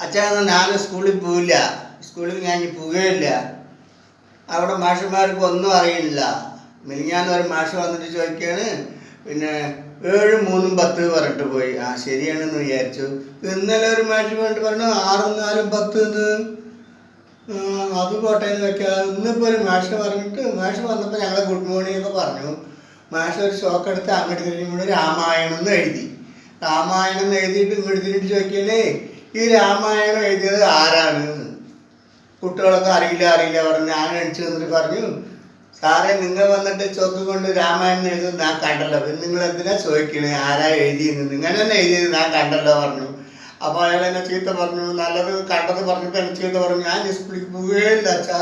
അച്ഛാ ഞാൻ സ്കൂളിൽ പോവില്ല, സ്കൂളിൽ ഞാൻ പോവുകയില്ല, അവിടെ മാഷന്മാർക്ക് ഒന്നും അറിയില്ല. മിനിഞ്ഞാന്ന് ഒരു മാഷ് വന്നിട്ട് ചോദിക്കുകയാണ്, പിന്നെ 7, 3, 10 പറഞ്ഞിട്ട് പോയി. ആ ശരിയാണെന്ന് വിചാരിച്ചു. ഇന്നലെ ഒരു മാഷ് വേണ്ടി പറഞ്ഞു 6, 4, 10 എന്ന്. അത് പോട്ടെ എന്ന് വെക്കാം. ഇന്നിപ്പോൾ ഒരു മാഷ് പറഞ്ഞിട്ട്, മാഷ് വന്നപ്പോൾ ഞങ്ങൾ ഗുഡ് മോർണിംഗ് ഒക്കെ പറഞ്ഞു. മാഷ് ഒരു ഷോക്ക് എടുത്ത് അങ്ങോട്ട് തിരിഞ്ഞുകൊണ്ട് രാമായണം എന്ന് എഴുതി. രാമായണം എന്ന് എഴുതിയിട്ട് ഇങ്ങോട്ട് തിരിഞ്ഞിട്ട് ചോദിക്കണേ, ഈ രാമായണം എഴുതിയത് ആരാണ്? കുട്ടികളൊക്കെ അറിയില്ല പറഞ്ഞു. ഞാൻ എണിച്ച് വന്നിട്ട് പറഞ്ഞു, സാറേ നിങ്ങൾ വന്നിട്ട് ചോക്ക് കൊണ്ട് രാമായണം എഴുതുന്നത് ഞാൻ കണ്ടല്ലോ, പിന്നെ നിങ്ങൾ എന്തിനാ ചോദിക്കണേ ആരാ എഴുതിയെന്ന്? നിങ്ങൾ തന്നെ എഴുതിയത് ഞാൻ കണ്ടല്ലോ പറഞ്ഞു. അപ്പോൾ അയാൾ എന്നെ ചീത്ത പറഞ്ഞു. നല്ലത് കണ്ടത് പറഞ്ഞപ്പോൾ എന്നെ ചീത്ത പറഞ്ഞു. ഞാൻ സ്കൂളിൽ പോവുകയില്ല അച്ഛാ.